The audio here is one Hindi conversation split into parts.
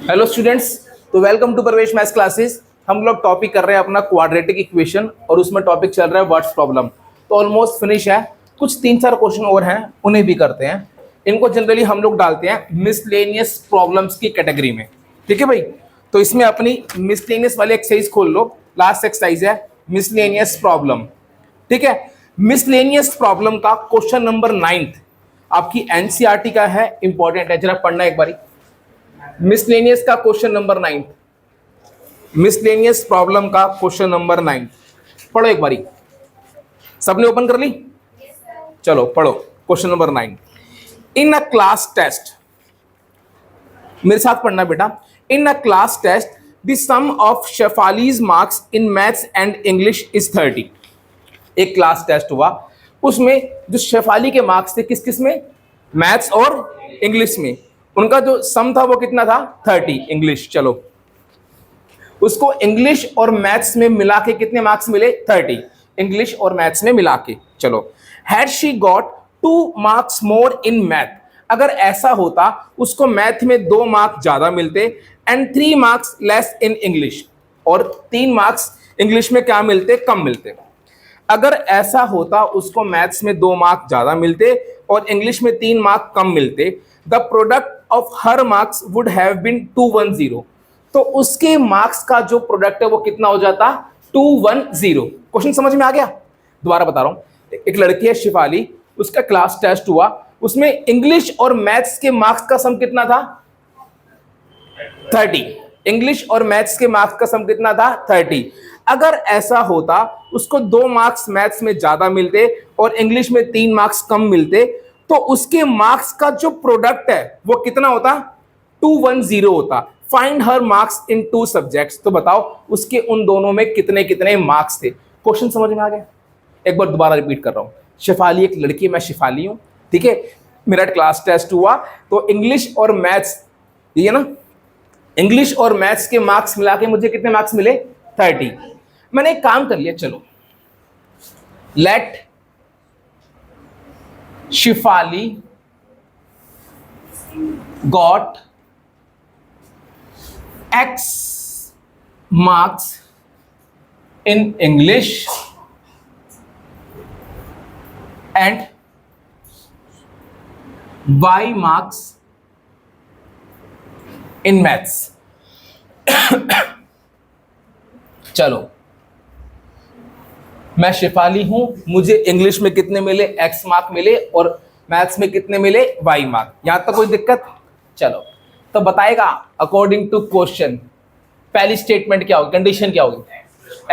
हेलो स्टूडेंट्स, तो वेलकम टू प्रवेश मैथ्स क्लासेस। हम लोग टॉपिक कर रहे हैं अपना क्वाड्रेटिक इक्वेशन और उसमें टॉपिक चल रहा है व्हाट्स प्रॉब्लम। तो ऑलमोस्ट फिनिश है, कुछ 3-4 क्वेश्चन और हैं, उन्हें भी करते हैं। इनको जनरली हम लोग डालते हैं मिसलेनियस प्रॉब्लम्स की कैटेगरी में, ठीक है भाई। तो इसमें अपनी मिसलेनियस वाली एक्सरसाइज खोल लो, लास्ट एक्सरसाइज है मिसलेनियस प्रॉब्लम, ठीक है। मिसलेनियस प्रॉब्लम का क्वेश्चन नंबर 9 आपकी एनसीईआरटी का है, इंपॉर्टेंट है, जरा पढ़ना एक बारी। मिसलेनियस का क्वेश्चन नंबर 9, मिसलेनियस प्रॉब्लम का क्वेश्चन नंबर 9 पढ़ो एक बारी। सबने ओपन कर ली? चलो पढ़ो question number 9। In a class test, मेरे साथ पढ़ना बेटा। In a class test the sum of Shefali's marks in maths and English is 30। एक क्लास टेस्ट हुआ, उसमें जो शेफाली के मार्क्स थे किस किस में? मैथ्स और इंग्लिश में। उनका जो सम था वो कितना था? 30 इंग्लिश। चलो, उसको इंग्लिश और मैथ्स में मिला के कितने मार्क्स मिले? 30 इंग्लिश और मैथ्स में मिला के। चलो, had she got 2 marks more in math. अगर ऐसा होता उसको मैथ में 2 मार्क्स ज्यादा मिलते and 3 marks less in English, और 3 मार्क्स इंग्लिश में क्या मिलते? कम मिलते। अगर ऐसा होता उसको मैथ्स में 2 मार्क्स ज्यादा मिलते और इंग्लिश में 3 मार्क्स कम मिलते, the product of her marks would have been 210। तो उसके मार्क्स का जो प्रोडक्ट है वो कितना हो जाता? 210। क्वेश्चन समझ में आ गया? दोबारा बता रहा हूं। एक लड़की है शिफाली, उसका क्लास टेस्ट हुआ, उसमें इंग्लिश और मैथ्स के मार्क्स का सम कितना था? 30। इंग्लिश और मैथ्स के मार्क्स का सम कितना था? 30। अगर ऐसा होता उसको 2 मार्क्स मैथ्स में ज्यादा मिलते और इंग्लिश में 3 मार्क्स कम मिलते, तो उसके मार्क्स का जो प्रोडक्ट है वो कितना होता? 210 होता। Find her marks in 2 subjects. तो बताओ उसके उन दोनों में कितने कितने मार्क्स थे? क्वेश्चन समझ में आ गया? एक बार दोबारा रिपीट कर रहा हूं। शिफाली एक लड़की है, मैं शिफाली हूं, ठीक है। मेरा क्लास टेस्ट हुआ तो इंग्लिश और मैथ्स, ये ना, इंग्लिश और मैथ्स के मार्क्स मिला के मुझे कितने मार्क्स मिले? 30। मैंने एक काम कर लिया, चलो, let Shifali got X marks in English and Y marks in maths। चलो, मैं शिफाली हूं, मुझे इंग्लिश में कितने मिले? X मार्क मिले, और मैथ्स में कितने मिले? Y mark. यहां तक कोई दिक्कत? चलो, तो बताएगा अकॉर्डिंग टू क्वेश्चन पहली स्टेटमेंट क्या होगी, कंडीशन क्या होगी?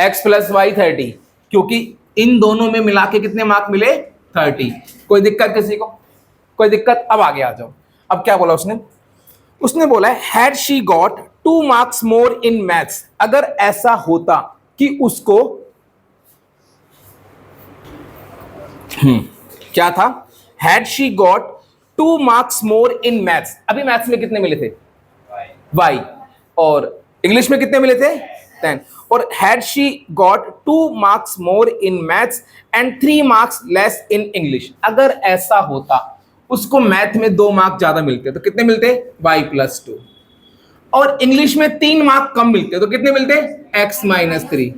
x + y 30, क्योंकि इन दोनों में मिला के कितने मार्क मिले? 30। कोई दिक्कत किसी को? कोई दिक्कत? अब आगे आ जाओ। अब क्या बोला उसने? उसने बोला है had she got 2 marks more in maths. अगर ऐसा होता कि उसको क्या था? Had she got 2 marks more in maths. अभी मैथ्स में कितने मिले थे? y। और इंग्लिश में कितने मिले थे? 10। और had she got 2 marks more in maths and 3 marks less in English. अगर ऐसा होता उसको मैथ में 2 मार्क्स ज्यादा मिलते, तो कितने मिलते? y + 2। और इंग्लिश में 3 मार्क्स कम मिलते, तो कितने मिलते? x - 3।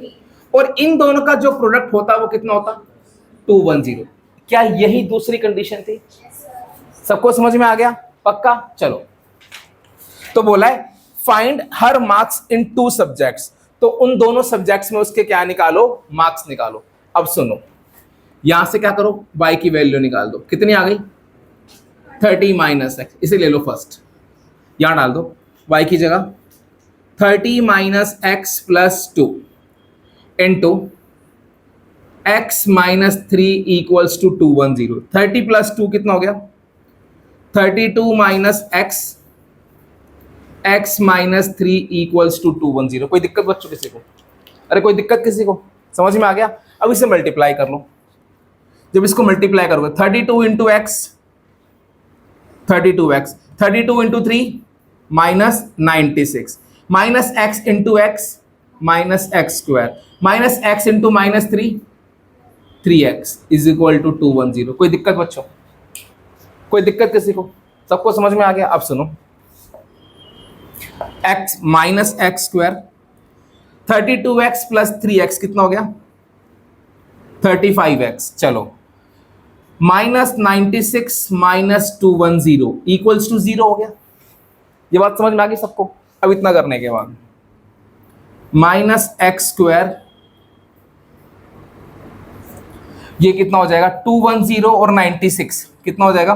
और इन दोनों का जो प्रोडक्ट होता वो कितना होता? 210। क्या यही दूसरी कंडीशन थी? सबको समझ में आ गया? पक्का? चलो, तो बोला है find her marks in 2 subjects. तो उन दोनों सब्जेक्ट्स में उसके क्या निकालो? मार्क्स निकालो। अब सुनो, यहां से क्या करो? y की वैल्यू निकाल दो। कितनी आ गई? 30 - x। इसे ले लो फर्स्ट, यहां डाल दो y की जगह 30 - x + 2 इंटू x - 3 = 210। 30 + 2 कितना हो गया? 32 - x - 3 = 210। कोई दिक्कत बच्चों किसी को? अरे कोई दिक्कत किसी को? समझ में आ गया? अब इसे मल्टीप्लाई कर लो। जब इसको मल्टीप्लाई करोगे 32 × x, 32x, 32 × 3 -96, -x × x -x² -x × -3 3x = 210। कोई दिक्कत बच्चों? कोई दिक्कत किसी को? सबको समझ में आ गया? अब सुनो, x minus x square 32x plus 3x कितना हो गया? 35x। चलो, माइनस 96 माइनस 210 इक्वल्स टू 0 हो गया। ये बात समझ में आ गई सबको? अब इतना करने के बाद माइनस एक्स स्क्वायर, ये कितना हो जाएगा? 210 और 96 कितना हो जाएगा?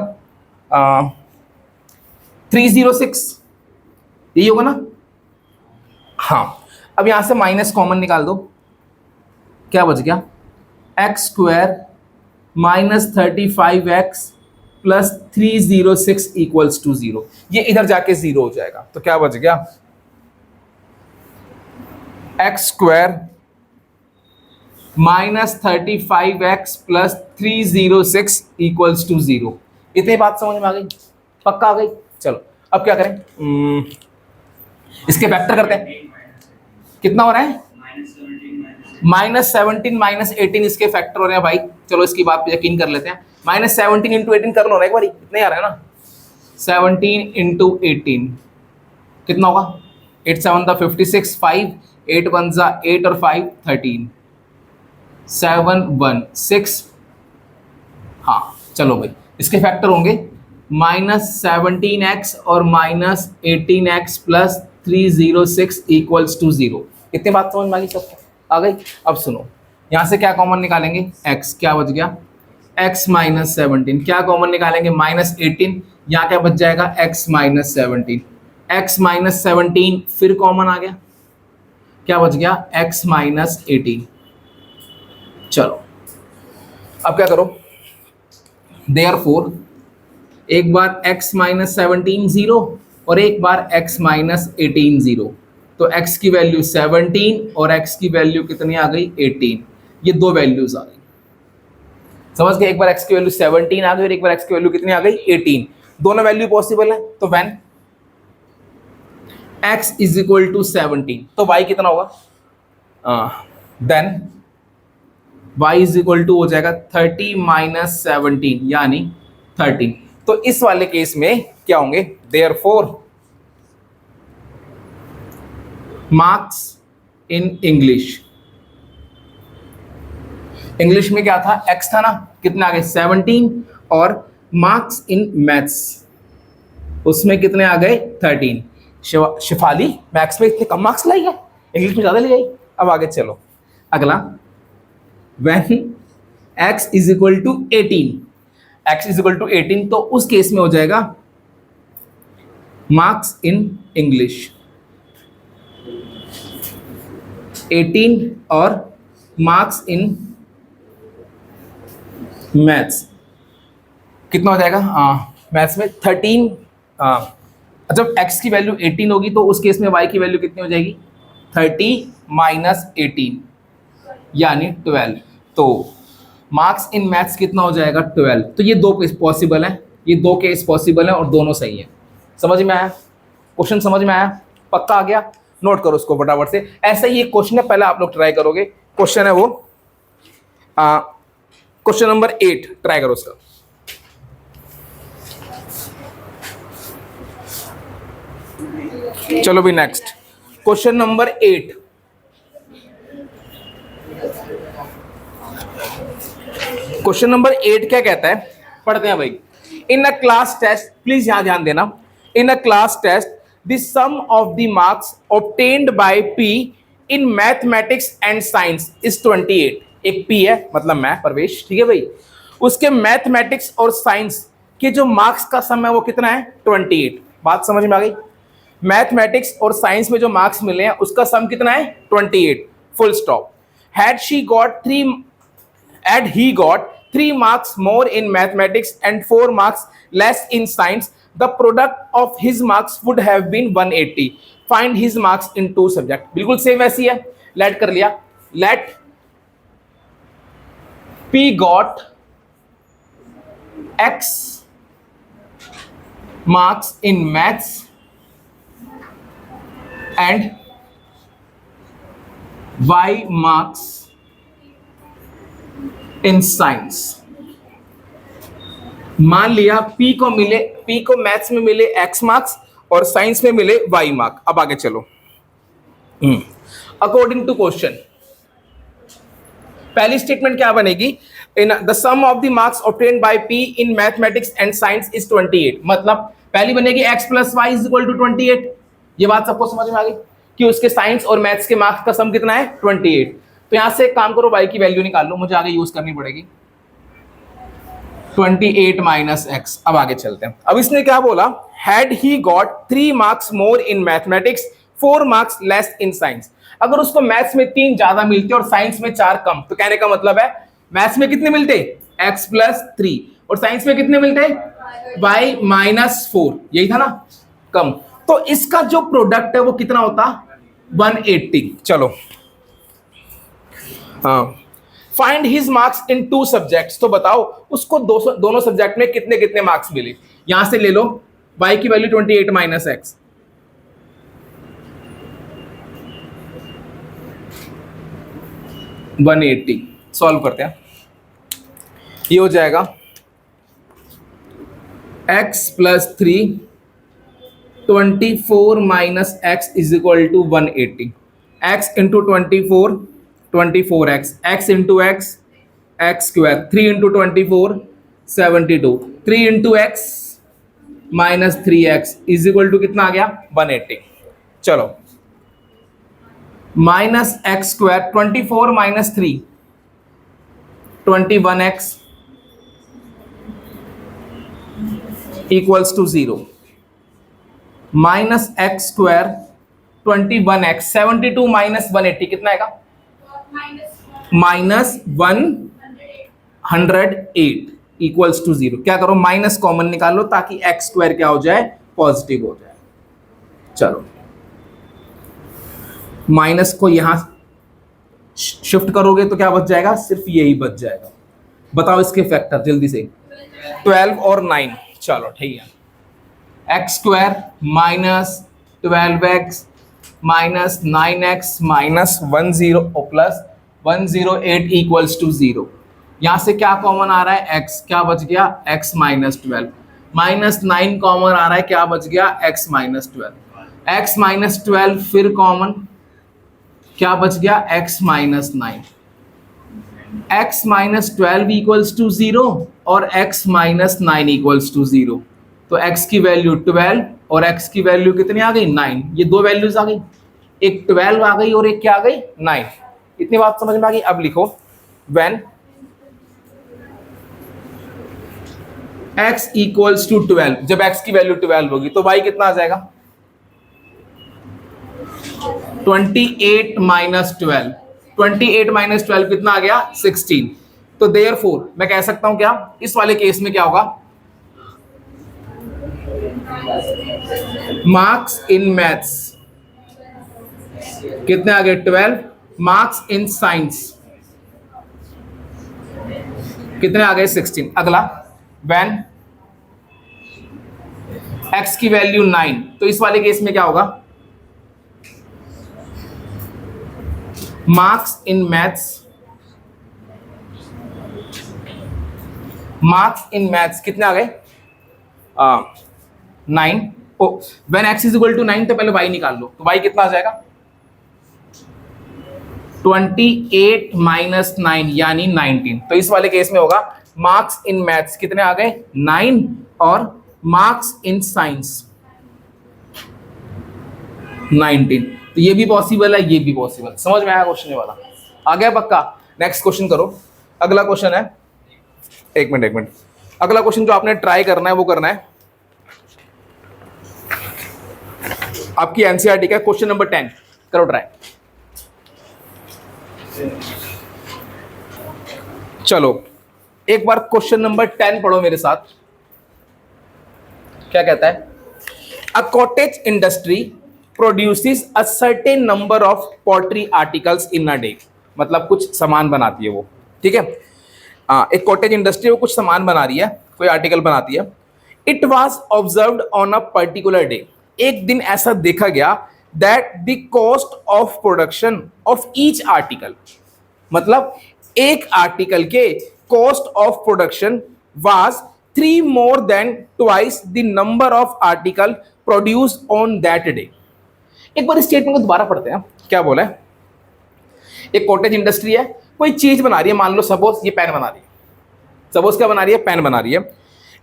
306, यही होगा ना? हाँ, अब यहां से माइनस कॉमन निकाल दो, क्या बच गया? X square minus 35x plus 306 equals to 0। ये इधर जाके 0 हो जाएगा, तो क्या बच गया? X square minus 35x plus 306 equals to 0। इतनी बात समझ में आ गई? पक्का आ गई? चलो अब क्या करें? इसके फैक्टर करते हैं। कितना हो रहा है? -17 -18 इसके फैक्टर हो रहे हैं भाई। चलो इसकी बात पे यकीन कर लेते हैं। -17 इंटू 18 कर लो ना एक बार, इतने आ रहा है ना। 17 इंटू 18 कितना होगा? 8 7 56, 5 8 1 8 और 5 13, 7 1 6। हाँ चलो भाई, इसके फैक्टर होंगे -17x और -18x प्लस 306 इक्वल्स टू 0। इतनी बात समझ में आ गई सबको? आ गई? अब सुनो, यहां से क्या कॉमन निकालेंगे? x, क्या बच गया? x minus 17। क्या कॉमन निकालेंगे? -18, यहाँ क्या बच जाएगा? x minus 17। x माइनस 17 फिर कॉमन आ गया, क्या बच गया? x minus 18। चलो अब क्या करो? देयरफॉर एक बार x माइनस 17 0 और एक बार x माइनस 18 0, तो x की वैल्यू 17 और x की वैल्यू कितनी आ गई? 18। ये दो वैल्यूज आ गई, समझ गए? एक बार x की वैल्यू 17 आ गई और एक बार x की वैल्यू कितनी आ गई? 18। दोनों वैल्यू पॉसिबल है, तो when x is equal to 17, तो y कितना होगा? Then y is equal to हो जाएगा 30 माइनस 17 यानी 13। तो इस वाले केस में क्या होंगे? Therefore marks in English, English में क्या था? x था ना, कितने आ गए? 17। और मार्क्स इन मैथ्स, उसमें कितने आ गए? 13। शिफाली मैथ्स में इतने कम मार्क्स लाई है, इंग्लिश में ज्यादा ले आई। अब आगे चलो, अगला when x is equal to 18, x is equal to 18, तो उस केस में हो जाएगा मार्क्स इन इंग्लिश 18 और मार्क्स इन मैथ्स कितना हो जाएगा? मैथ्स में 13। जब x की वैल्यू 18 होगी तो उस केस में y की वैल्यू कितनी हो जाएगी? 30 माइनस 18 यानी 12। तो मार्क्स इन मैथ्स कितना हो जाएगा? 12। तो ये दो केस पॉसिबल है, ये दो केस पॉसिबल है और दोनों सही है। समझ में आया? क्वेश्चन समझ में आया? पक्का आ गया? नोट करो उसको फटाफट से। ऐसा ही एक क्वेश्चन है, पहले आप लोग ट्राई करोगे। क्वेश्चन है वो क्वेश्चन नंबर 8, ट्राई करो उसका। चलो भी next, question number 8। Question number 8 क्या कहता है? पढ़ते हैं भाई। In a class test, please यहां ध्यान देना, in a class test the sum of the marks obtained by P in mathematics and science is 28। एक पी है, मतलब मैं प्रवेश, ठीक है भाई, उसके मैथमेटिक्स और साइंस के जो मार्क्स का सम है वो कितना है? 28। बात समझ में आ गई? मैथमेटिक्स और साइंस में जो मार्क्स मिले हैं उसका सम कितना है? 28, full stop. Had she got 3 and he got 3 marks more in mathematics and 4 marks less in science, the product of his marks would have been 180. Find his marks in 2 subjects. बिल्कुल सेम ऐसी है, लेट कर लिया। Let P got X marks in maths and Y marks in science. मान लिया पी को मैथ्स में मिले x मार्क्स और साइंस में मिले y मार्क। अब आगे चलो। अकॉर्डिंग टू क्वेश्चन पहली स्टेटमेंट क्या बनेगी? In the sum of the marks obtained by p in mathematics and science is 28। मतलब पहली बनेगी x plus Y is equal to 28। ये बात सबको समझ में आ गई कि उसके साइंस और मैथ्स के मार्क्स का सम कितना है? 28। तो यहां से एक काम करो, y की वैल्यू निकाल लो, मुझे आगे यूज करनी पड़ेगी 28 माइनस एक्स। अब आगे चलते हैं। अब इसने क्या बोला? Had he got 3 marks more in mathematics 4 marks less in science. अगर उसको मैथ्स में 3 ज्यादा मिलते और साइंस में 4 कम, तो कहने का मतलब है मैथ्स में कितने मिलते? x प्लस 3 और साइंस में कितने मिलते? y minus 4। यही था ना, कम। तो इसका जो प्रोडक्ट है वो कितना होता? 180। चलो हाँ, find his marks in 2 subjects. तो बताओ उसको दोनों सब्जेक्ट में कितने कितने मार्क्स मिले। यहां से ले लो y की वैल्यू 28 माइनस एक्स, 180। सॉल्व करते हैं। ये हो जाएगा x plus 3 24 minus X is equal to 180। x into 24 24x, x into X X square, 3 into 24 72, 3 into X minus 3x is equal to कितना आ गया? 180। चलो minus x square 24 minus 3 21x equals to 0, minus x square 21x 72 minus 180 कितना आएगा? Minus 108 equals to 0। क्या करो? माइनस कॉमन निकालो ताकि एक्स स्क्वायर क्या हो जाए? पॉजिटिव हो जाए। चलो माइनस को यहां शिफ्ट करोगे तो क्या बच जाएगा? सिर्फ यही बच जाएगा। बताओ इसके फैक्टर जल्दी से। 12 और 9। चलो ठीक है, X square minus 12x minus 9x minus 10 plus 108 equals to 0। यहां से क्या कॉमन आ रहा है? x। क्या बच गया? x माइनस 12 माइनस 9 कॉमन आ रहा है, क्या बच गया? x माइनस 12, x माइनस 12 फिर कॉमन, क्या बच गया? x minus 9। x minus 12 equals to 0 और x माइनस 9 इक्वल्स टू 0। तो x की वैल्यू 12 और x की वैल्यू कितनी आ गई? 9। ये दो वैल्यूज आ गई, एक 12 आ गई और एक क्या आ गई? 9। इतनी बात समझ में आ गई। अब लिखो व्हेन x इक्वल्स टू 12, जब x की वैल्यू 12 होगी तो y कितना आ जाएगा? 28 माइनस 12, 28 माइनस 12 कितना आ गया? 16। तो देयरफॉर मैं कह सकता हूं क्या इस वाले केस में क्या होगा? मार्क्स इन मैथ्स कितने आ गए? 12। मार्क्स इन साइंस कितने आ गए? 16। अगला व्हेन x की वैल्यू 9, तो इस वाले केस में क्या होगा? Marks in maths, marks in maths कितने आ गए? 9। When x is equal to 9 तो पहले y निकाल लो, तो y कितना आ जाएगा? 28 माइनस 9 यानी 19। तो इस वाले केस में होगा मार्क्स इन मैथ्स कितने आ गए? 9 और मार्क्स इन साइंस 19। तो ये भी पॉसिबल है, ये भी पॉसिबल। समझ में आया क्वेश्चन वाला? आ गया पक्का? नेक्स्ट क्वेश्चन करो। अगला क्वेश्चन है, एक मिनट, अगला क्वेश्चन जो आपने ट्राई करना है वो करना है आपकी एनसीईआरटी का क्वेश्चन नंबर 10। करो ट्राई। चलो एक बार क्वेश्चन नंबर 10 पढ़ो मेरे साथ। क्या कहता है? A cottage industry produces a certain number of pottery articles in a day. मतलब कुछ सामान बनाती है वो, ठीक है। एक कॉटेज इंडस्ट्री वो कुछ सामान बना रही है, कोई आर्टिकल बनाती है। It was observed on a particular day. एक दिन ऐसा देखा गया that the cost of production of each article, मतलब एक आर्टिकल के cost of production was 3 more than twice the number of article produced on that day. एक बार स्टेटमेंट को दोबारा पढ़ते हैं, क्या बोला है। एक कॉटेज इंडस्ट्री है, कोई चीज बना रही है, मान लो सपोज ये पेन बना रही है, सपोज क्या बना रही है, पेन बना रही है।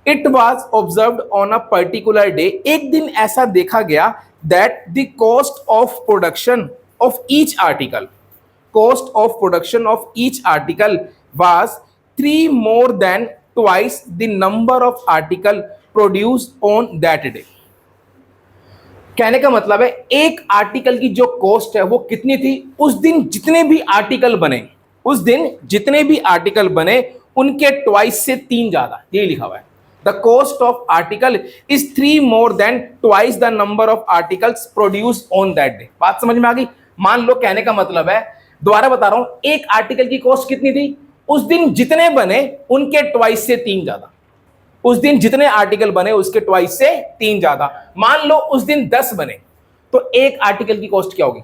It was observed on a particular day, एक दिन ऐसा देखा गया that the cost of production of each article, cost of production of each article was 3 more than twice the number of article produced on that day. कहने का मतलब है एक आर्टिकल की जो कॉस्ट है वो कितनी थी, उस दिन जितने भी आर्टिकल बने, उस दिन जितने भी आर्टिकल बने उनके ट्वाइस से 3 ज्यादा, ये लिखा हुआ है। The cost of article is 3 more than twice the number of articles produced on that day. बात समझ में आ गई। मान लो कहने का मतलब है, दोबारा बता रहा हूं, एक आर्टिकल की कॉस्ट कितनी थी, उस दिन जितने बने उनके ट्वाइस से 3 ज्यादा, उस दिन जितने आर्टिकल बने उसके ट्वाइस से 3 ज्यादा। मान लो उस दिन 10 बने तो एक आर्टिकल की कॉस्ट क्या होगी,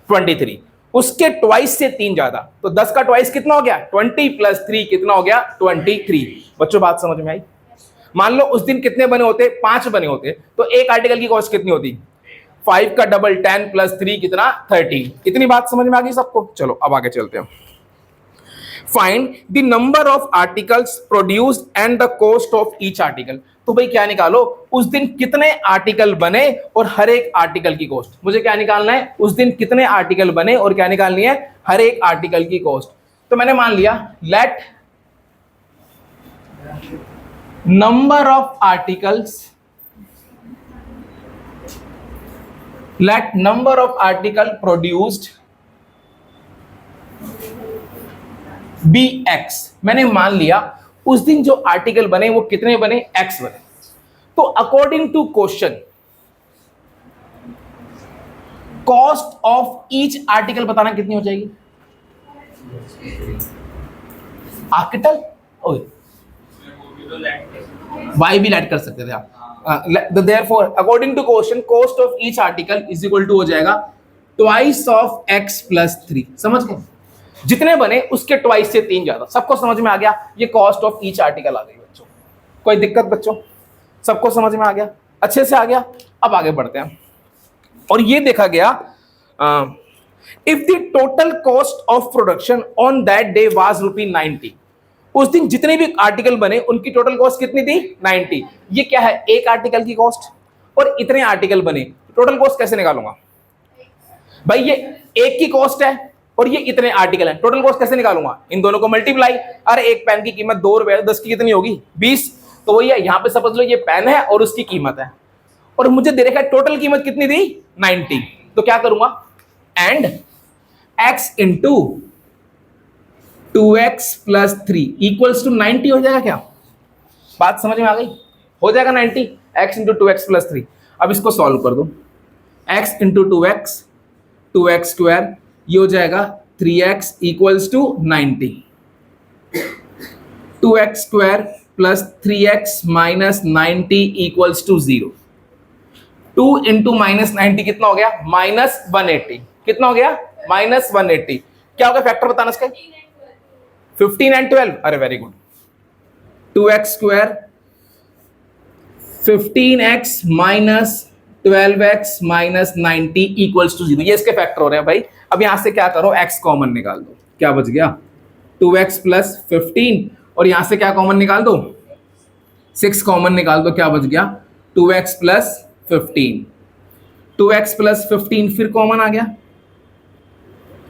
23, उसके ट्वाइस से 3 ज्यादा, तो 10 का ट्वाइस कितना हो गया, 20 + 3 कितना हो गया, 23। बच्चों बात समझ में आई। मान लो उस दिन कितने बने होते, 5 बने होते, तो एक आर्टिकल की कॉस्ट कितनी होती, 5 का डबल 10 + 3 कितना, 30। इतनी बात समझ में आ गई सबको। चलो अब आगे चलते हैं। Find the number of articles produced and the cost of each article. तो भाई क्या निकालो, उस दिन कितने आर्टिकल बने और हर एक आर्टिकल की कॉस्ट। मुझे क्या निकालना है, उस दिन कितने आर्टिकल बने और क्या निकालनी है, हर एक आर्टिकल की कॉस्ट। तो मैंने मान लिया let number of articles, let number of article produced be X. मैंने मान लिया उस दिन जो आर्टिकल बने वो कितने बने, एक्स बने। तो according to question cost of each article बताना कितनी हो जाएगी, आर्टिकल वाई भी लेट कर सकते थे आप। Therefore according to question cost of each article is equal to हो जाएगा ट्वाइस ऑफ x + 3। समझ गए, जितने बने उसके ट्वाइस से 3 ज्यादा। सबको समझ में आ गया, ये कॉस्ट ऑफ ईच आर्टिकल आ गई बच्चों। कोई दिक्कत बच्चों, सबको समझ में आ गया, अच्छे से आ गया। अब आगे बढ़ते हैं। और ये देखा गया if the total cost of production on that day was ₹90, उस दिन जितने भी आर्टिकल बने उनकी टोटल कॉस्ट कितनी थी, 90। ये क्या है, एक आर्टिकल की कॉस्ट और इतने आर्टिकल बने, टोटल कॉस्ट कैसे निकालूंगा भाई, ये एक की कॉस्ट है और ये इतने आर्टिकल हैं, टोटल कॉस्ट कैसे निकालूंगा, इन दोनों को मल्टीप्लाई। अरे एक पेन की कीमत 2 रुपए, 10 की कितनी होगी, 20। तो वही है, यहां पे समझ लो ये पेन है और उसकी कीमत है, और मुझे दे रखा है टोटल कीमत कितनी थी, 90। तो क्या करूंगा, एंड x इंटू 2x + 3 = 90 हो जाएगा। क्या बात समझ में आ गई, हो जाएगा 90, x इंटू 2x + 3। अब इसको सॉल्व कर दो, x इंटू 2x, 2x², ये हो जाएगा 3x = 90, 2x² + 3x - 90 = 0। 2 इंटू -90 कितना हो गया, -180। कितना हो गया, -180। क्या होगा फैक्टर बताना इसका, 15 and 12। अरे very good, 2x², 15x - 12x - 90 = 0। ये इसके फैक्टर हो रहे हैं भाई। अब यहां से क्या करो, x कॉमन निकाल दो, क्या बच गया, 2x + 15, और यहां से क्या कॉमन निकाल दो, 6 कॉमन निकाल दो, क्या बच गया, 2x + 15। 2x + 15 फिर कॉमन आ गया,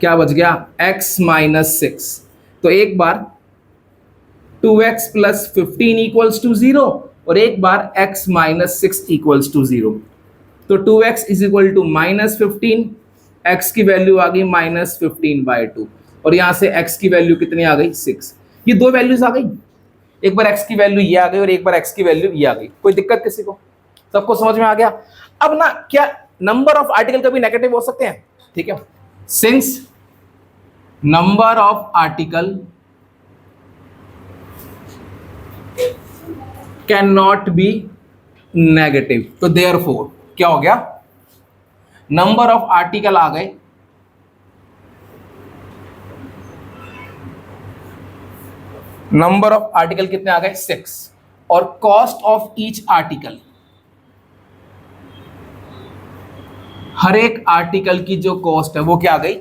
क्या बच गया, x - 6। तो एक बार 2x + 15 = 0 और एक बार x - 6 = 0। तो 2x = -15, x की वैल्यू आ गई -15/2, और यहां से x की वैल्यू कितनी आ गई, 6। ये दो वैल्यूज आ गई, एक बार x की वैल्यू ये आ गई और एक बार x की वैल्यू ये आ गई। कोई दिक्कत किसी को, सबको समझ में आ गया। अब ना क्या नंबर ऑफ आर्टिकल कभी नेगेटिव हो सकते हैं, ठीक है, since number of article can not be negative, तो देयरफॉर क्या हो गया, नंबर ऑफ आर्टिकल आ गए, नंबर ऑफ आर्टिकल कितने आ गए, 6। और कॉस्ट ऑफ ईच आर्टिकल, हर एक आर्टिकल की जो कॉस्ट है वो क्या आ गई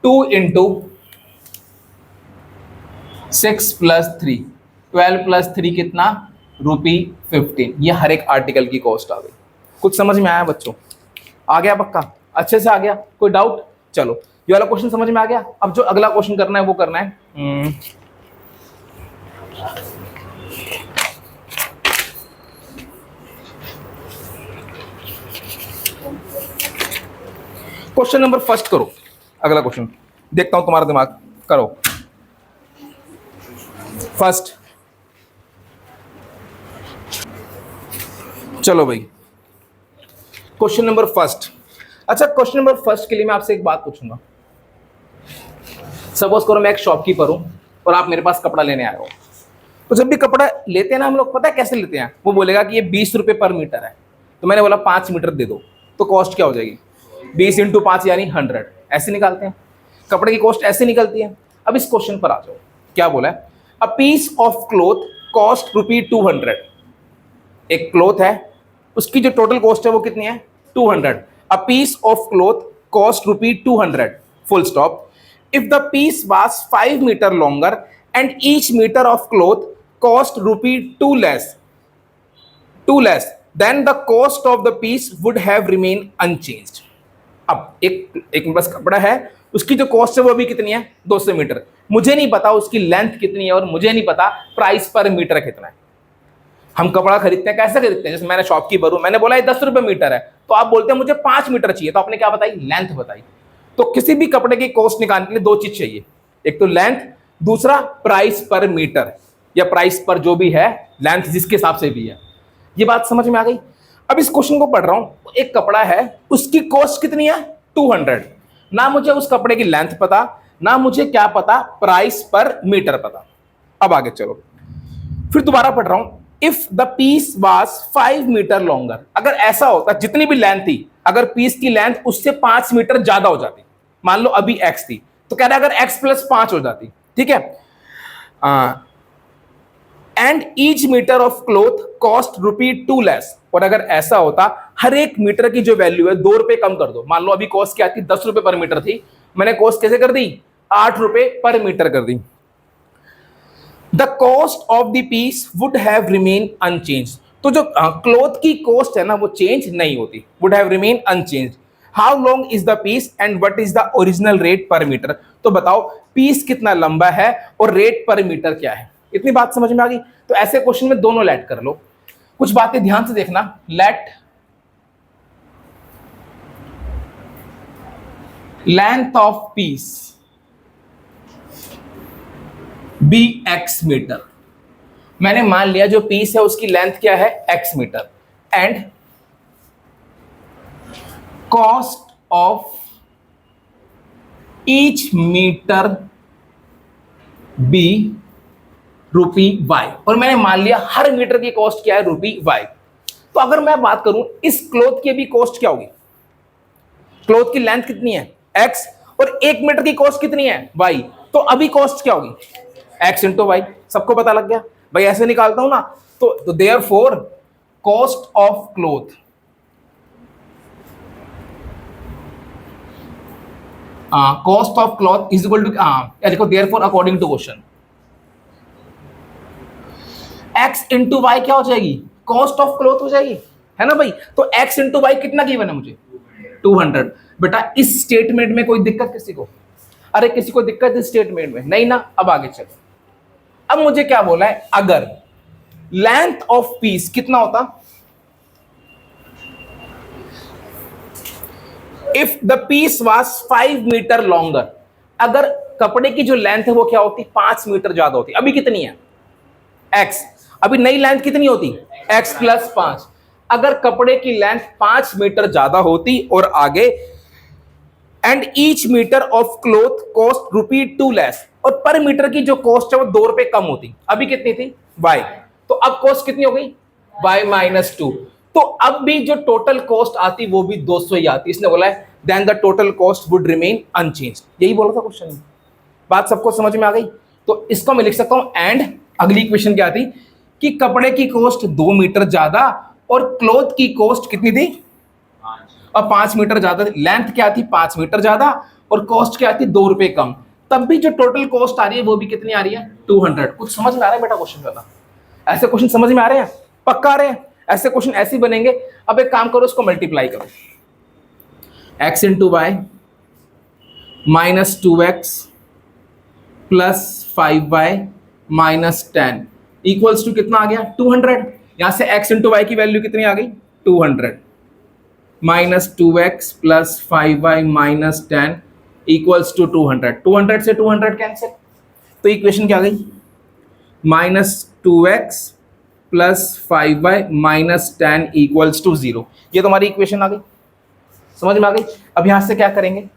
2 इंटू 6 प्लस 3, 12 प्लस 3 कितना ₹15, ये हर एक आर्टिकल की कॉस्ट आ गई। कुछ समझ में आया बच्चों? आ गया पक्का? अच्छे से आ गया? कोई डाउट? चलो ये वाला क्वेश्चन समझ में आ गया। अब जो अगला क्वेश्चन करना है वो करना है क्वेश्चन नंबर फर्स्ट करो। अगला क्वेश्चन देखता हूं तुम्हारा दिमाग, करो फर्स्ट। चलो भाई क्वेश्चन नंबर फर्स्ट। अच्छा क्वेश्चन नंबर फर्स्ट के लिए मैं आपसे एक बात पूछूंगा। सपोज करो मैं एक शॉपकीपर हूं और आप मेरे पास कपड़ा लेने आए हो। तो जब भी कपड़ा लेते हैं ना हम लोग, पता है कैसे लेते हैं? वो बोलेगा कि ये 20 रुपए पर मीटर है, तो मैंने बोला 5 मीटर दे दो, तो कॉस्ट क्या हो जाएगी 20 इंटू 5 यानी 100, ऐसे निकालते हैं कपड़े की कॉस्ट, ऐसे निकलती है। अब इस क्वेश्चन पर आ जाओ, क्या बोला है? A piece of cloth cost ₹200। एक क्लोथ है, उसकी जो टोटल कॉस्ट है वो कितनी है 200। A piece of cloth cost ₹200 full stop. If the piece was 5 metre longer and each metre of cloth cost ₹2 less, then the cost of the piece would have remained unchanged। अब एक बस कपड़ा है, उसकी जो कॉस्ट है वो अभी कितनी है 200 मीटर। मुझे नहीं पता उसकी लेंथ कितनी है और मुझे नहीं पता प्राइस पर मीटर कितना है। हम कपड़ा खरीदते हैं कैसे खरीदते हैं? जैसे मैंने शॉपकीपर हूं, मैंने बोला ये 10 रुपए मीटर है, तो आप बोलते हैं मुझे 5 मीटर चाहिए, तो आपने क्या बताई? लेंथ बताई। तो किसी भी कपड़े की कॉस्ट निकालने के लिए दो चीज चाहिए, एक तो लेंथ, दूसरा प्राइस पर मीटर या प्राइस पर जो भी है लेंथ जिसके हिसाब से भी है। ये बात समझ में आ गई? अब इस क्वेश्चन को पढ़ रहा हूं, एक कपड़ा है, उसकी कॉस्ट कितनी है 200। ना मुझे उस कपड़े की लेंथ पता, ना मुझे क्या पता प्राइस पर मीटर पता। अब आगे चलो, फिर दोबारा पढ़ रहा हूं। If the piece was 5 metre longer, अगर ऐसा होता जितनी भी लेंथ थी, अगर पीस की लेंथ उससे 5 मीटर ज्यादा हो जाती, मान लो अभी x थी, तो कह रहा है अगर x प्लस 5 हो जाती, ठीक है, and each metre of cloth cost ₹2 less, और अगर ऐसा होता हर एक मीटर की जो वैल्यू है 2 रुपए कम कर दो। मान लो अभी कॉस्ट क्या थी 10 रुपए पर मीटर थी, मैंने कॉस्ट कैसे कर दी 8 रुपए पर मीटर कर दी। The cost of the piece would have remain unchanged, तो जो क्लोथ की कॉस्ट है ना वो चेंज नहीं होती, would have remain unchange. How long is the piece and what is the original rate per metre, तो बताओ पीस कितना लंबा है और रेट पर मीटर क्या है। इतनी बात समझ में आ गई? तो ऐसे क्वेश्चन में दोनों लेट कर लो। कुछ बातें ध्यान से देखना, let length of piece be x metre, मैंने मान लिया जो पीस है उसकी लेंथ क्या है x metre, and cost of each metre be ₹y, और मैंने मान लिया हर मीटर की कॉस्ट क्या है ₹y। तो अगर मैं बात करूं इस क्लोथ की भी कॉस्ट क्या होगी, क्लोथ की लेंथ कितनी है x और 1 मीटर की कॉस्ट कितनी है y, तो अभी कॉस्ट क्या होगी x इंटू वाई। सबको पता लग गया भाई? ऐसे निकालता हूं ना, तो therefore cost of cloth cost of cloth is equal to देखो therefore according to question x into Y क्या हो जाएगी कॉस्ट ऑफ क्लोथ हो जाएगी, है ना भाई? तो x इंटू वाई कितना गिवन है मुझे 200। बेटा इस स्टेटमेंट में कोई दिक्कत किसी को? अरे किसी को दिक्कत इस स्टेटमेंट में नहीं ना? अब आगे चलो। अब मुझे क्या बोला है, अगर लेंथ ऑफ पीस कितना होता, if the piece was 5 metre longer, अगर कपड़े की जो लेंथ है वो क्या होती 5 मीटर ज्यादा होती। अभी कितनी है x, अभी नई लेंथ कितनी होती x प्लस 5। अगर कपड़े की लेंथ 5 मीटर ज्यादा होती और आगे and each metre of cloth cost ₹2 less, और पर मीटर की जो कॉस्ट है वो 2 रुपए कम होती। अभी कितनी थी y, तो अब कॉस्ट कितनी हो गई y-2। तो अब भी जो टोटल कॉस्ट आती वो भी 200 ही आती। इसने बोला है then the total cost would remain unchanged, यही बोला था क्वेश्चन में। बात सबको समझ में आ गई? तो इसको मैं लिख सकता हूं एंड अगली इक्वेशन क्या थी कि कपड़े की कॉस्ट 2 मीटर ज्यादा और क्लॉथ की कॉस्ट कितनी थी, और 5 मीटर ज्यादा। लेंथ क्या थी, 5 मीटर ज्यादा, और कॉस्ट क्या थी, 2 रुपए कम। तब भी जो टोटल कॉस्ट आ रही है वो भी कितनी आ रही है, 200। कुछ समझ में आ रहा है बेटा क्वेश्चन वाला? ऐसे क्वेश्चन समझ में आ रहे हैं, पक्का आ रहे हैं? ऐसे क्वेश्चन ऐसे ही बनेंगे। अब एक काम करो, इसको मल्टीप्लाई करो, x into y minus 2x plus 5y minus 10 equals to कितना आ गया, 200। यहां से x इंटू वाई की वैल्यू कितनी आ गई, 200 minus 2x plus 5y minus 10 equals to 200। 200 से 200 कैंसिल, तो इक्वेशन क्या आ गई, minus 2x plus 5y minus 10 equals to 0। ये तुम्हारी इक्वेशन आ गई, समझ में आ गई? अब यहां से क्या करेंगे,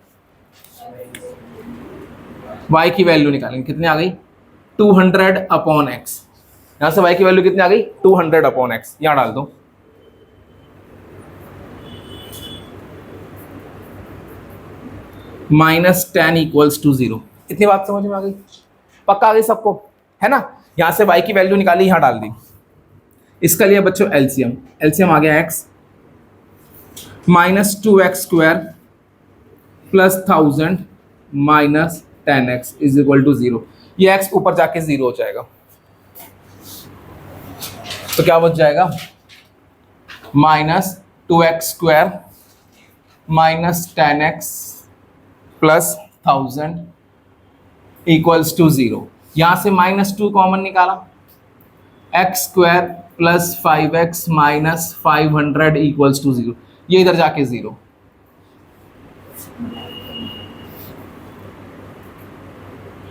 y की वैल्यू निकालेंगे, कितनी आ गई, 200 अपॉन x। यहां से y की वैल्यू कितनी आ गई, 200 अपॉन x, यहां डाल दो। Minus 10 equals to 0। इतनी बात समझ में आ गई, पक्का आ गई सबको, है ना? यहां से y की वैल्यू निकाली, यहां डाल दी। इसका लिया बच्चों एलसीएम, एलसीएम आ गया x minus 2x square plus 1000 minus 10x is equal to 0। ये x ऊपर जाके 0 हो जाएगा, तो क्या बच जाएगा, minus 2x square minus 10x plus 1000 equals to 0। यहां से माइनस 2 कॉमन निकाला, x square plus 5x minus 500 equals to 0। ये इधर जाके 0।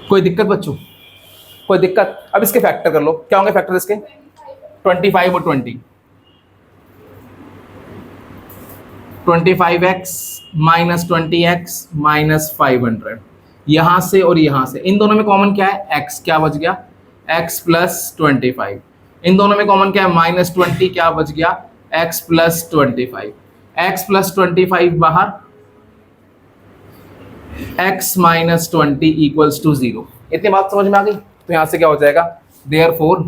कोई दिक्कत बच्चों, कोई दिक्कत? अब इसके फैक्टर कर लो, क्या होंगे फैक्टर इसके, 25 और 20। 25x माइनस 20x माइनस 500, यहां से और यहां से, इन दोनों में कॉमन क्या है, x, क्या बच गया, x प्लस 25। इन दोनों में कॉमन क्या है, माइनस 20, क्या बच गया, x प्लस 25। x प्लस 25 बाहर, x माइनस 20 इक्वल्स टू 0। इतनी बात समझ में आ गई? तो यहां से क्या हो जाएगा, therefore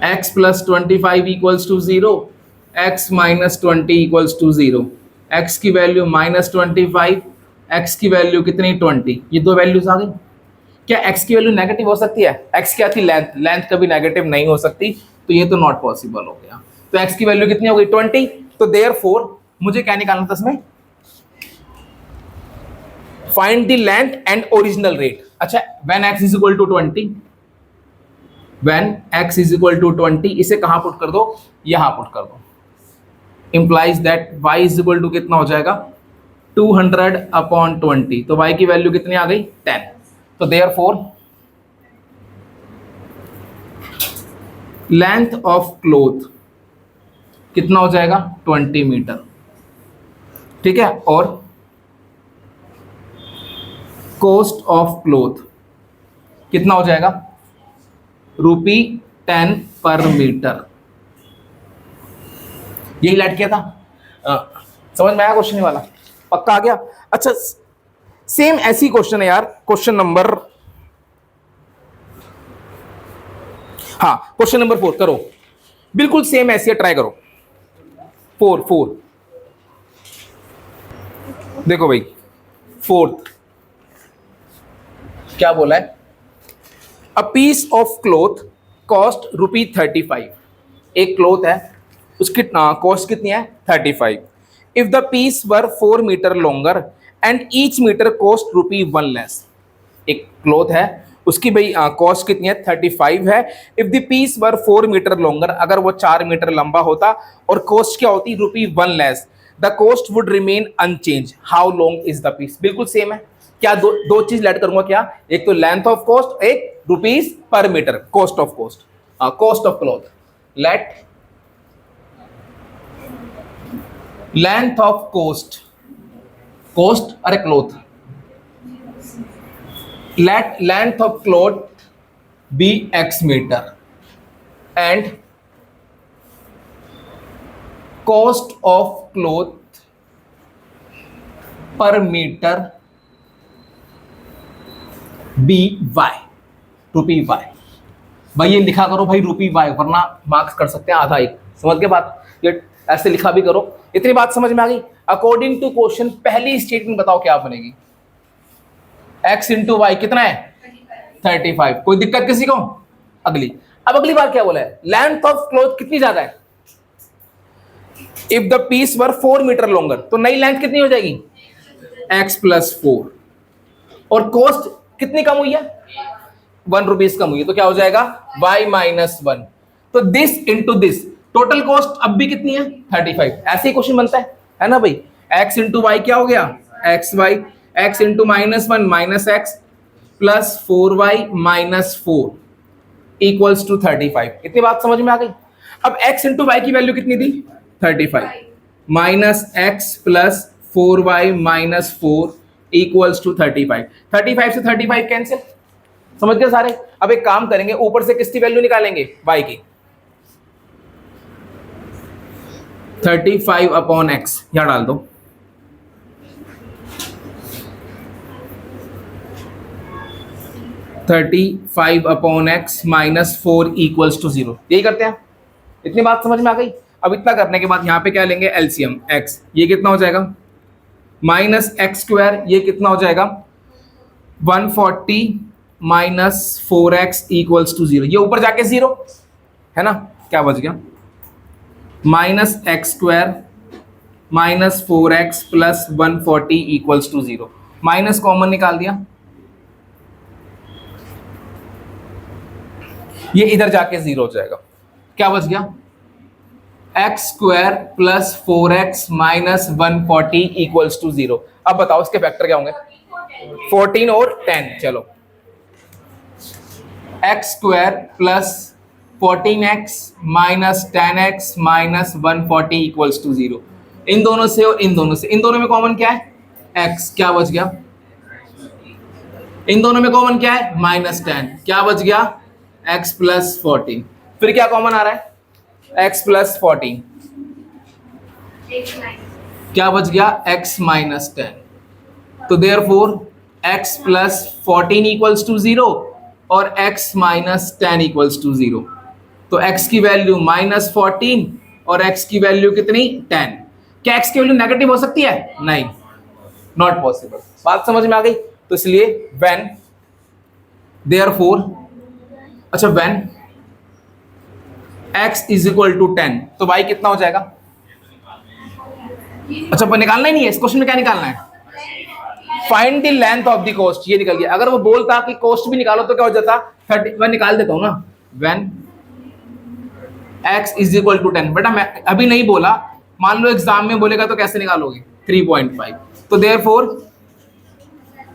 x plus 25 equals to 0, x minus 20 equals to 0। x की वैल्यू माइनस 25, x की वैल्यू कितनी, 20। ये दो वैल्यूज आ गई। क्या x की वैल्यू नेगेटिव हो सकती है? x क्या थी, लेंथ, लेंथ कभी नेगेटिव नहीं हो सकती, तो ये तो नॉट पॉसिबल हो गया। तो x की वैल्यू कितनी हो गई, 20। तो देयरफॉर मुझे क्या निकालना था इसमें, find the length and original rate. अच्छा, when x is equal to 20, when x is equal to 20, इसे कहां पुट कर दो, यहां पुट कर दो। Implies that y is equal to कितना हो जाएगा, 200 अपॉन 20। तो y की वैल्यू कितनी आ गई, 10। तो देयरफॉर लेंथ ऑफ क्लॉथ कितना हो जाएगा, 20 मीटर, ठीक है। और कॉस्ट ऑफ क्लॉथ कितना हो जाएगा, ₹10 पर मीटर। यही लैट किया था, समझ में आया क्वेश्चन वाला, पक्का आ गया? अच्छा, सेम ऐसी क्वेश्चन है यार, क्वेश्चन नंबर, हाँ क्वेश्चन नंबर 4 करो, बिल्कुल सेम ऐसी है, ट्राई करो। 4 देखो भाई, 4th क्या बोला है, a piece of cloth cost ₹35। एक क्लॉथ है, उसकी कॉस्ट कितनी है, 35। If the piece were 4 metre longer and each metre cost ₹1 less. एक क्लॉथ है, उसकी भाई कॉस्ट कितनी है, 35 है। If the piece were 4 metre longer, अगर वो 4 मीटर लंबा होता और कॉस्ट क्या होती, ₹1 less, the cost would remain unchange, how long is the piece. बिल्कुल सेम है। क्या दो चीज लेट करूंगा, क्या, एक तो लेंथ ऑफ कॉस्ट, एक rupees per metre, cost of cost, cost of cloth. Let length of cost, cost अरे cloth, let length of cloth be x meter and cost of cloth per meter be y, rupee y। भाई ये लिखा करो भाई रुपी बाय, वरना मार्क्स कर सकते हैं आधा एक। समझ के बात, ये ऐसे लिखा भी करो। इतनी बात समझ में आ गई। अकॉर्डिंग टू क्वेश्चन पहली स्टेटमेंट बताओ क्या बनेगी। x इंटू वाई कितना है 35। कोई दिक्कत किसी को? अगली, अब अगली बार क्या बोला है, लेंथ ऑफ क्लॉथ कितनी ज्यादा है। If the piece were 4 metre longer, तो नई लेंथ कितनी हो जाएगी x प्लस 4, और कॉस्ट कितनी कम हुई है 1 रुपीज कम हुई है, तो क्या हो जाएगा y माइनस 1। तो this into this, total cost अब भी कितनी है 35। ऐसे ही क्वेश्चन बनता है ना भाई। x इंटू वाई क्या हो गया x y, x into minus 1 minus x plus 4y minus 4 equals to 35। इतनी बात समझ में आ गई। अब x इंटू वाई की वैल्यू कितनी थी 35, minus x plus 4y minus 4 equals to 35। 35 से 35 कैंसिल, समझ गए सारे। अब एक काम करेंगे, ऊपर से किसकी वैल्यू निकालेंगे y की, 35 अपॉन एक्स यहां डाल दो। (35 upon x minus 4 equals to 0। यही करते हैं। इतनी बात समझ में आ गई। अब इतना करने के बाद यहाँ पे क्या लेंगे एलसीएम, x ये कितना हो जाएगा माइनस एक्स स्क्वायर, ये कितना हो जाएगा 140 माइनस 4x इक्वल्स टू 0। ये ऊपर जाके 0 है ना, क्या बच गया minus x square minus 4x plus 140 equals to 0। Minus common निकाल दिया, ये इधर जाके 0 हो जाएगा। क्या बच गया x square plus 4x minus 140 equals to 0। अब बताओ इसके फैक्टर क्या होंगे 14 और 10। चलो x square plus 14x minus 10x minus 140 equals to 0। इन दोनों से और इन दोनों से, इन दोनों में कॉमन क्या है x, क्या बच गया इन दोनों में कॉमन क्या है माइनस 10, क्या बच गया x प्लस 14। फिर क्या कॉमन आ रहा है x प्लस 14, क्या बच गया x माइनस 10। तो therefore x plus 14 equals to 0 और x माइनस 10 इक्वल्स टू 0। तो x की वैल्यू माइनस 14 और x की वैल्यू कितनी 10। क्या x की वैल्यू नेगेटिव हो सकती है? नहीं, नॉट पॉसिबल। बात समझ में आ गई। तो इसलिए व्हेन देयरफॉर, अच्छा when x is equal to 10, तो y कितना हो जाएगा? अच्छा पर निकालना ही नहीं है इस क्वेश्चन में, क्या निकालना है find the length of the cost. ये निकल गया। अगर वो बोलता कि कोस्ट भी निकालो तो क्या हो जाता 30, मैं निकाल देता हूं ना। When x is equal to 10, बेटा मैं अभी नहीं बोला, मान लो एग्जाम में बोलेगा तो कैसे निकालोगे 3.5। तो देयरफॉर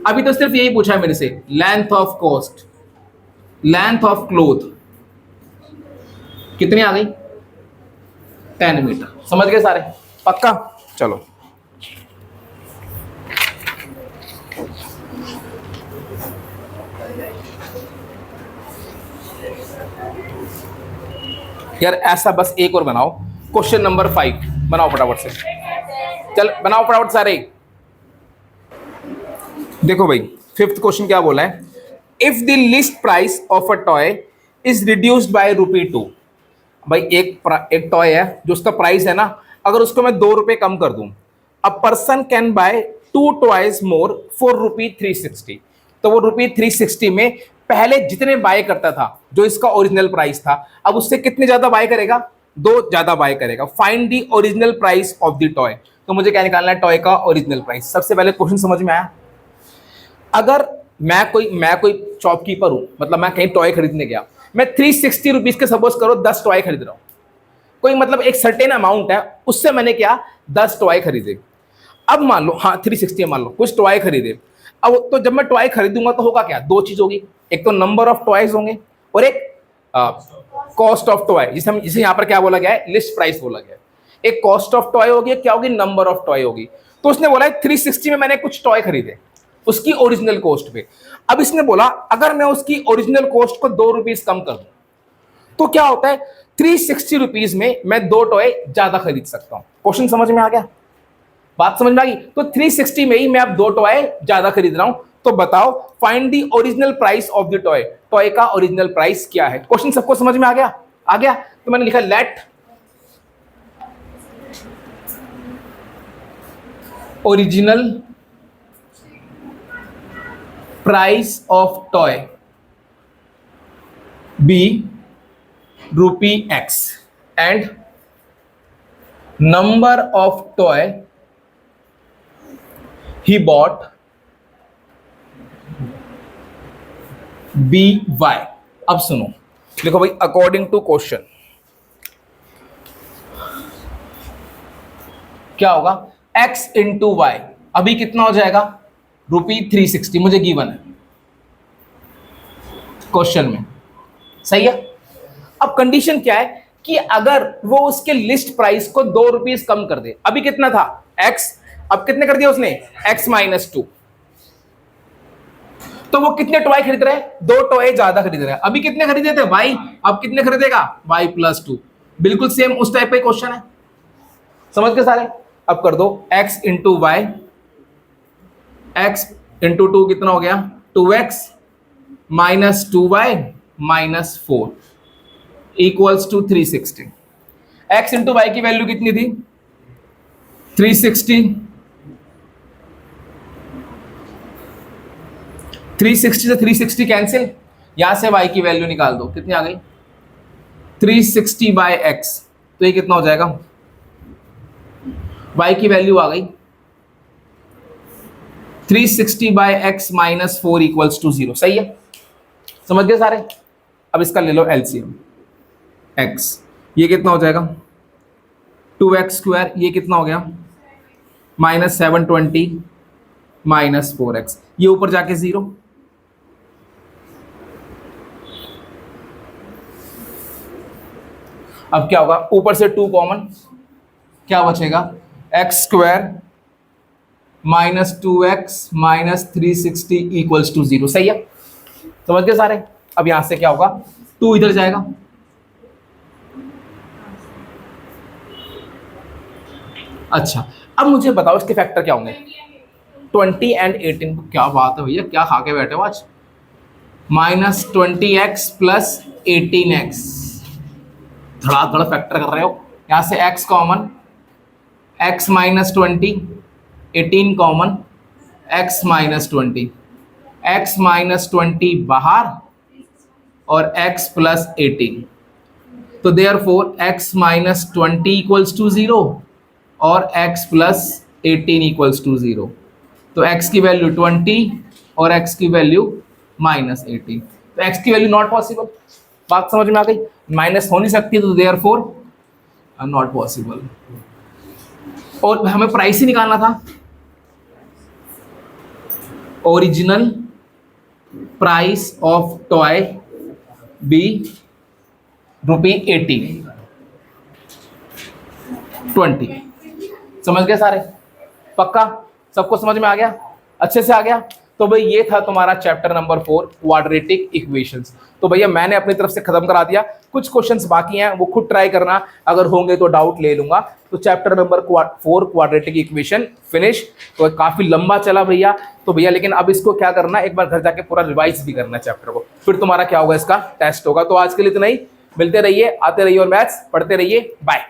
अभी तो सिर्फ यही पूछा है मेरे से, length of cost, length of cloth कितनी आ गई 10 मीटर। समझ गए सारे? पक्का? चलो यार ऐसा बस एक और बनाओ, क्वेश्चन नंबर 5 बनाओ फटाफट से। चल बनाओ फटाफट सारे। देखो भाई 5th क्वेश्चन क्या बोला है, if the list price of a toy is reduced by ₹2। भाई एक टॉय है जो उसका प्राइस है ना, अगर उसको मैं 2 रुपए कम कर दूं, a person can buy 2 toys more for ₹360। तो वो ₹360 में पहले जितने बाय करता था, जो इसका ओरिजिनल प्राइस था, अब उससे कितने ज्यादा बाय करेगा 2 ज्यादा बाय करेगा। Find the original price of the toy. तो मुझे क्या निकालना है टॉय का ओरिजिनल प्राइस। सबसे पहले क्वेश्चन समझ में आया? अगर मैं कोई शॉपकीपर हूं, मतलब मैं कहीं टॉय खरीदने गया, मैं 360 रुपीज के सपोज करो 10 टॉय खरीद रहा हूं, कोई मतलब एक सर्टेन अमाउंट है, उससे मैंने क्या 10 टॉय खरीदे। अब मान लो हाँ 360 मान लो कुछ टॉय खरीदे। अब तो जब मैं टॉय खरीदूंगा तो होगा क्या, 2 चीज होगी, एक तो नंबर ऑफ टॉयज होंगे और एक कॉस्ट ऑफ टॉय, जिसे यहाँ पर क्या बोला गया है लिस्ट प्राइस बोला गया है। एक कॉस्ट ऑफ टॉय होगी, क्या होगी नंबर ऑफ टॉय होगी। तो उसने बोला है 360 में मैंने कुछ टॉय खरीदे उसकी ओरिजिनल कॉस्ट पे। अब इसने बोला अगर मैं उसकी ओरिजिनल कॉस्ट को 2 रुपीज कम कर दूं तो क्या होता है 360 रुपीज में मैं 2 टॉय ज्यादा खरीद सकता हूं। क्वेश्चन समझ में आ गया? बात समझ में आ गई? तो 360 में ही मैं अब 2 टॉय ज्यादा खरीद रहा हूं, तो बताओ find the original price of the toy, toy का ओरिजिनल प्राइस क्या है। क्वेश्चन सबको समझ में आ गया? आ गया। तो मैंने लिखा let original price of toy be ₹X and number of toy he bought BY। अब सुनो, लिखो भाई अकॉर्डिंग टू क्वेश्चन क्या होगा, x इंटू वाई अभी कितना हो जाएगा ₹360, मुझे गिवन है क्वेश्चन में, सही है। अब कंडीशन क्या है कि अगर वो उसके लिस्ट प्राइस को ₹2 कम कर दे, अभी कितना था x, अब कितने कर दिया उसने x-2, तो वो कितने टॉय खरीद रहे हैं, 2 टॉय ज्यादा खरीद रहे हैं। अभी कितने खरीदे थे y, अब कितने खरीदेगा y+2। बिल्कुल सेम उस टाइप का क्वेश्चन है, समझ के सारे। अब कर दो x into y, x into 2 कितना हो गया 2x minus 2y minus 4 equals to 360। x into y की वैल्यू कितनी थी 360, 360 से 360 कैंसिल, यहां से y की वैल्यू निकाल दो, कितनी आ गई 360/x, तो ये कितना हो जाएगा, y की वैल्यू आ गई 360/x माइनस 4 इक्वल्स टू 0। सही है, समझ गए सारे। अब इसका ले लो एलसीएम, x ये कितना हो जाएगा 2x², ये कितना हो गया -720 माइनस 4x, ये ऊपर जाके 0। अब क्या होगा, ऊपर से 2 कॉमन, क्या बचेगा x² minus 2x minus 360 equals to 0। सही है, समझ गए सारे। अब यहां से क्या होगा 2 इधर जाएगा, अच्छा अब मुझे बताओ इसके फैक्टर क्या होंगे 20 एंड 18। क्या बात है भैया, क्या खा के बैठे हो आज, -20x प्लस 18x, थोड़ा फैक्टर कर रहे हो। यहां से x common, x -20, 18 common, x -20, x -20 बाहर और x प्लस 18, तो देयरफॉर x -20 इक्वल्स टू 0 और x प्लस 18 इक्वल्स टू 0। तो x की वैल्यू 20 और x की वैल्यू -18, तो x की वैल्यू नॉट पॉसिबल। बात समझ में आ गई, माइनस हो नहीं सकती, तो देयरफॉर नॉट पॉसिबल। और हमें प्राइस ही निकालना था, original price of toy be ₹80 20। समझ गए सारे, पक्का सबको समझ में आ गया, अच्छे से आ गया। तो भाई ये था तुम्हारा चैप्टर नंबर 4 क्वाड्रेटिक इक्वेशंस। तो भैया मैंने अपनी तरफ से खत्म करा दिया, कुछ क्वेश्चंस बाकी हैं वो खुद ट्राई करना, अगर होंगे तो डाउट ले लूंगा। तो chapter number 4 quadratic equation finish. तो काफी लंबा चला भैया, तो भैया लेकिन अब इसको क्या करना, एक बार घर जाके पूरा रिवाइज भी करना चैप्टर को, फिर तुम्हारा क्या होगा, इसका टेस्ट होगा। तो आज के लिए इतना ही, मिलते रहिए, आते रहिए और मैथ्स पढ़ते रहिए, बाय।